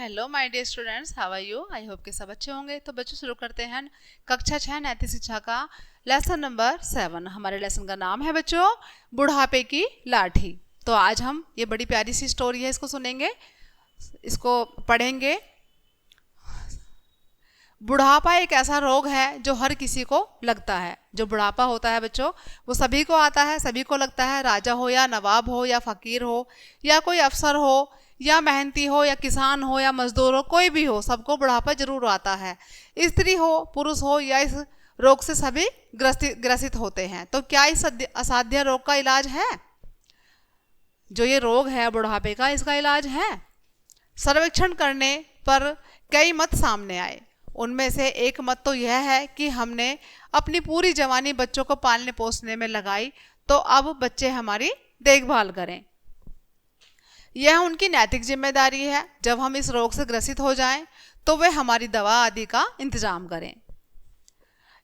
Hello my dear students, how are you? I hope कि सब अच्छे होंगे। तो बच्चों शुरू करते हैं कक्षा 6 नैतिक शिक्षा का लेसन नंबर 7। हमारे लेसन का नाम है बच्चों बुढ़ापे की लाठी। तो आज हम ये बड़ी प्यारी सी स्टोरी है, इसको सुनेंगे, इसको पढ़ेंगे। बुढ़ापा एक ऐसा रोग है जो हर किसी को लगता है। जो बुढ़ापा होता है बच्चों, वो सभी को आता है, सभी को लगता है। राजा हो या नवाब हो या फकीर हो या कोई अफसर हो या मेहनती हो या किसान हो या मजदूर हो, कोई भी हो, सबको बुढ़ापा जरूर आता है। स्त्री हो पुरुष हो, या इस रोग से सभी ग्रसित होते हैं। तो क्या इस असाध्य रोग का इलाज है? जो ये रोग है बुढ़ापे का, इसका इलाज है? सर्वेक्षण करने पर कई मत सामने आए। उनमें से एक मत तो यह है कि हमने अपनी पूरी जवानी बच्चों को पालने पोसने में लगाई, तो अब बच्चे हमारी देखभाल करें। यह उनकी नैतिक जिम्मेदारी है। जब हम इस रोग से ग्रसित हो जाएं, तो वे हमारी दवा आदि का इंतजाम करें।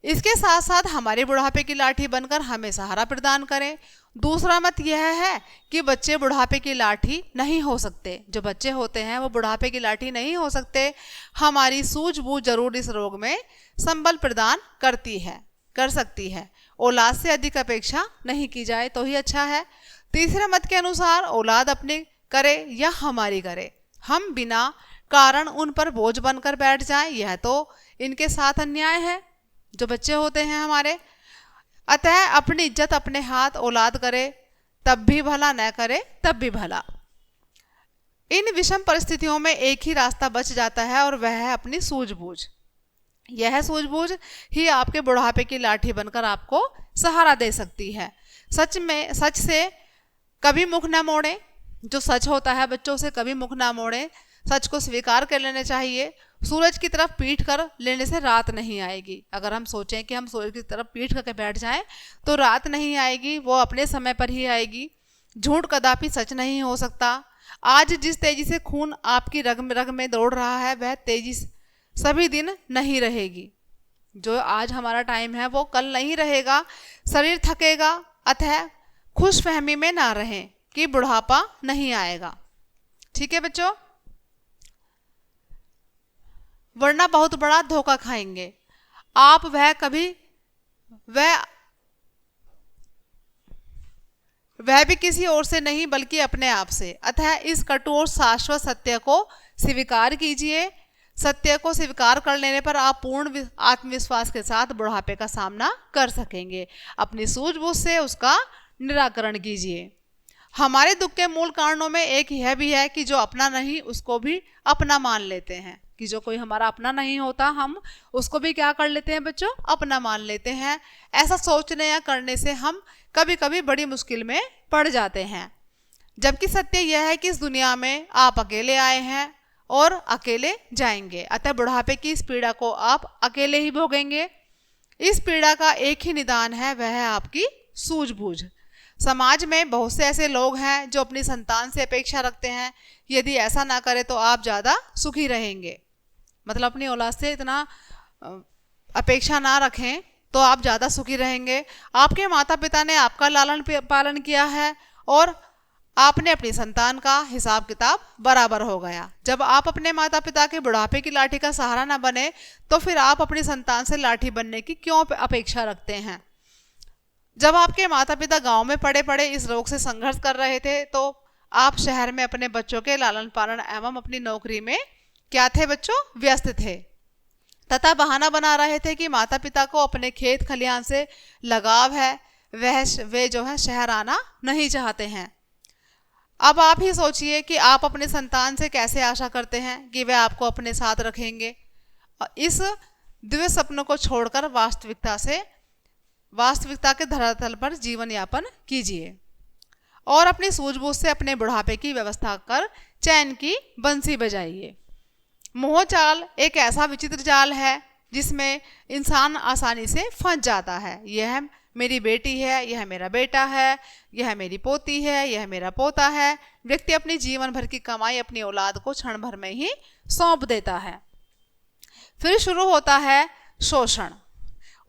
इसके साथ साथ हमारे बुढ़ापे की लाठी बनकर हमें सहारा प्रदान करें। दूसरा मत यह है कि बच्चे बुढ़ापे की लाठी नहीं हो सकते। जो बच्चे होते हैं वो बुढ़ापे की लाठी नहीं हो सकते। हमारी सूझबूझ जरूर इस रोग में संबल प्रदान कर सकती है। औलाद से अधिक अपेक्षा नहीं की जाए तो ही अच्छा है। तीसरे मत के अनुसार औलाद अपनी करे या हमारी करे, हम बिना कारण उन पर बोझ बनकर बैठ जाएं, यह तो इनके साथ अन्याय है जो बच्चे होते हैं हमारे। अतः अपनी इज्जत अपने हाथ औलाद करे तब भी भला, न करे तब भी भला। इन विषम परिस्थितियों में एक ही रास्ता बच जाता है, और वह है अपनी सूझबूझ। यह सूझबूझ ही आपके बुढ़ापे की लाठी बनकर आपको सहारा दे सकती है। सच से कभी मुख न मोड़े। जो सच होता है बच्चों से कभी मुख ना मोड़े। सच को स्वीकार कर लेना चाहिए। सूरज की तरफ पीठ कर लेने से रात नहीं आएगी। अगर हम सोचें कि हम सूरज की तरफ पीठ करके बैठ जाएं तो रात नहीं आएगी, वो अपने समय पर ही आएगी। झूठ कदापि सच नहीं हो सकता। आज जिस तेजी से खून आपकी रग रग में दौड़ रहा है, वह तेजी सभी दिन नहीं रहेगी। जो आज हमारा टाइम है वो कल नहीं रहेगा। शरीर थकेगा। अतः खुशफहमी में ना रहें कि बुढ़ापा नहीं आएगा। ठीक है बच्चों, वरना बहुत बड़ा धोखा खाएंगे आप। वह भी किसी और से नहीं बल्कि अपने आप से। अतः इस कटु और शाश्वत सत्य को स्वीकार कीजिए। सत्य को स्वीकार कर लेने पर आप पूर्ण आत्मविश्वास के साथ बुढ़ापे का सामना कर सकेंगे। अपनी सूझबूझ से उसका निराकरण कीजिए। हमारे दुख के मूल कारणों में एक यह भी है कि जो अपना नहीं उसको भी अपना मान लेते हैं। कि जो कोई हमारा अपना नहीं होता, हम उसको भी क्या कर लेते हैं बच्चों? अपना मान लेते हैं। ऐसा सोचने या करने से हम कभी कभी बड़ी मुश्किल में पड़ जाते हैं। जबकि सत्य यह है कि इस दुनिया में आप अकेले आए हैं और अकेले जाएंगे। अतः बुढ़ापे की इस पीड़ा को आप अकेले ही भोगेंगे। इस पीड़ा का एक ही निदान है, वह है आपकी सूझबूझ। समाज में बहुत से ऐसे लोग हैं जो अपनी संतान से अपेक्षा रखते हैं। यदि ऐसा ना करें तो आप ज़्यादा सुखी रहेंगे। मतलब अपनी औलाद से इतना अपेक्षा ना रखें तो आप ज़्यादा सुखी रहेंगे। आपके माता पिता ने आपका लालन पालन किया है और आपने अपनी संतान का हिसाब किताब बराबर हो गया। जब आप अपने माता पिता के बुढ़ापे की लाठी का सहारा ना बने, तो फिर आप अपनी संतान से लाठी बनने की क्यों अपेक्षा रखते हैं? जब आपके माता पिता गांव में पड़े पड़े इस रोग से संघर्ष कर रहे थे, तो आप शहर में अपने बच्चों के लालन पालन एवं अपनी नौकरी में क्या थे बच्चों? व्यस्त थे, तथा बहाना बना रहे थे कि माता पिता को अपने खेत खलिहान से लगाव है, वे जो है शहर आना नहीं चाहते हैं। अब आप ही सोचिए कि आप अपने संतान से कैसे आशा करते हैं कि वे आपको अपने साथ रखेंगे। इस दिव्य सपनों को छोड़कर वास्तविकता के धरातल पर जीवन यापन कीजिए और अपनी सूझबूझ से अपने बुढ़ापे की व्यवस्था कर चैन की बंसी बजाइए। मोह जाल एक ऐसा विचित्र जाल है जिसमें इंसान आसानी से फंस जाता है। यह मेरी बेटी है, यह मेरा बेटा है, यह मेरी पोती है, यह मेरा पोता है। व्यक्ति अपनी जीवन भर की कमाई अपनी औलाद को क्षण भर में ही सौंप देता है। फिर शुरू होता है शोषण,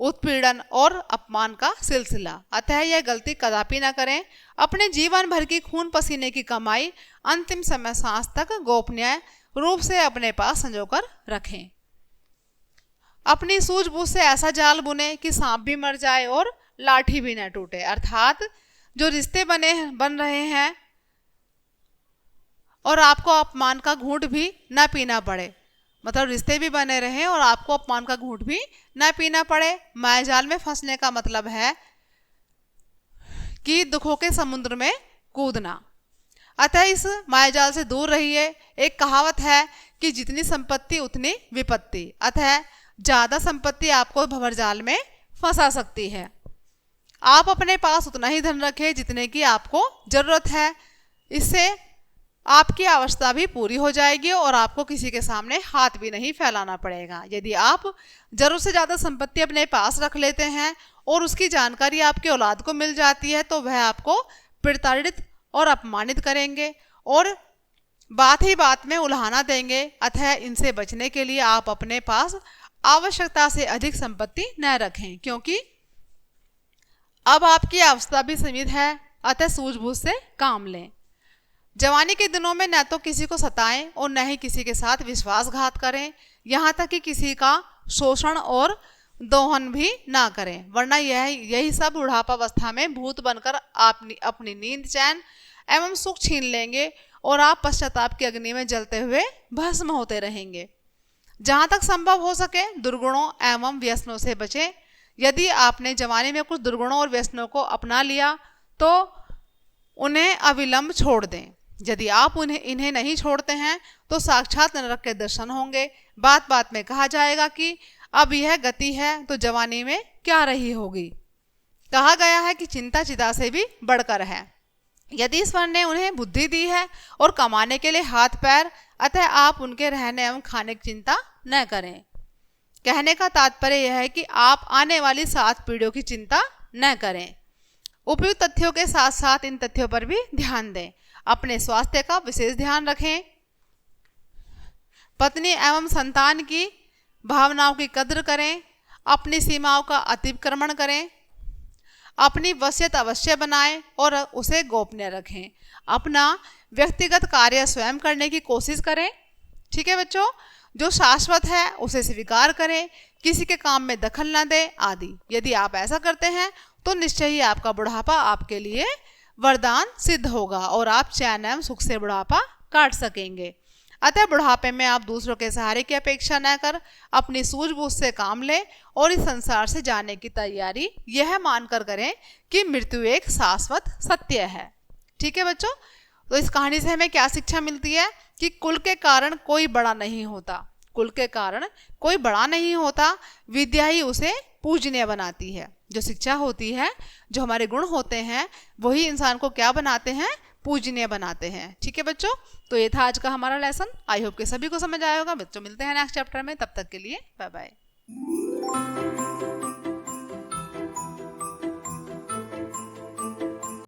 उत्पीड़न और अपमान का सिलसिला। अतः यह गलती कदापि न करें। अपने जीवन भर की खून पसीने की कमाई अंतिम समय सांस तक गोपनीय रूप से अपने पास संजोकर रखें। अपनी सूझबूझ से ऐसा जाल बुने कि सांप भी मर जाए और लाठी भी न टूटे। अर्थात जो रिश्ते बन रहे हैं और आपको अपमान का घूंट भी न पीना पड़े, मतलब रिश्ते भी बने रहें और आपको अपमान का घूंट भी न पीना पड़े। मायाजाल में फंसने का मतलब है कि दुखों के समुद्र में कूदना। अतः इस मायाजाल से दूर रहिए। एक कहावत है कि जितनी संपत्ति उतनी विपत्ति, अतः ज्यादा संपत्ति आपको भंवरजाल में फंसा सकती है। आप अपने पास उतना ही धन रखें जितने की आपको जरूरत है। इससे आपकी आवश्यकता भी पूरी हो जाएगी और आपको किसी के सामने हाथ भी नहीं फैलाना पड़ेगा। यदि आप जरूरत से ज्यादा संपत्ति अपने पास रख लेते हैं और उसकी जानकारी आपके औलाद को मिल जाती है तो वह आपको प्रताड़ित और अपमानित करेंगे और बात ही बात में उल्हाना देंगे। अतः इनसे बचने के लिए आप अपने पास आवश्यकता से अधिक संपत्ति न रखें, क्योंकि अब आपकी आवश्यकता भी सीमित है। अतः सूझबूझ से काम लें। जवानी के दिनों में न तो किसी को सताएं और न ही किसी के साथ विश्वासघात करें, यहाँ तक कि किसी का शोषण और दोहन भी ना करें, वरना यही सब बुढ़ापावस्था में भूत बनकर अपनी नींद, चैन एवं सुख छीन लेंगे और आप पश्चाताप की अग्नि में जलते हुए भस्म होते रहेंगे। जहाँ तक संभव हो सके दुर्गुणों एवं व्यसनों से बचें। यदि आपने जवानी में कुछ दुर्गुणों और व्यसनों को अपना लिया तो उन्हें अविलंब छोड़ दें। यदि आप इन्हें नहीं छोड़ते हैं तो साक्षात नरक के दर्शन होंगे। बात बात में कहा जाएगा कि अब यह गति है तो जवानी में क्या रही होगी। कहा गया है कि चिंता चिता से भी बढ़कर है। यदि ईश्वर ने उन्हें बुद्धि दी है और कमाने के लिए हाथ पैर, अतः आप उनके रहने एवं खाने की चिंता न करें। कहने का तात्पर्य यह है कि आप आने वाली 7 पीढ़ियों की चिंता न करें। उपयुक्त तथ्यों के साथ साथ इन तथ्यों पर भी ध्यान दें। अपने स्वास्थ्य का विशेष ध्यान रखें। पत्नी एवं संतान की भावनाओं की कद्र करें। अपनी सीमाओं का अतिक्रमण करें। अपनी वसीयत अवश्य बनाएं और उसे गोपनीय रखें। अपना व्यक्तिगत कार्य स्वयं करने की कोशिश करें। ठीक है बच्चों, जो शाश्वत है उसे स्वीकार करें, किसी के काम में दखल न दें आदि। यदि आप ऐसा करते हैं तो निश्चय ही आपका बुढ़ापा आपके लिए वरदान सिद्ध होगा और आप चैन एवं सुख से बुढ़ापा काट सकेंगे। अतः बुढ़ापे में आप दूसरों के सहारे की अपेक्षा न कर अपनी सूझबूझ से काम लें और इस संसार से जाने की तैयारी यह मानकर करें कि मृत्यु एक शाश्वत सत्य है। ठीक है बच्चों, तो इस कहानी से हमें क्या शिक्षा मिलती है कि कुल के कारण कोई बड़ा नहीं होता। कुल के कारण कोई बड़ा नहीं होता, विद्या ही उसे पूजनीय बनाती है। जो शिक्षा होती है, जो हमारे गुण होते हैं, वही इंसान को क्या बनाते हैं, पूजनीय बनाते हैं। ठीक है बच्चों, तो ये था आज का हमारा लेसन। आई होप कि सभी को समझ आया होगा। बच्चों मिलते हैं नेक्स्ट चैप्टर में, तब तक के लिए बाय बाय।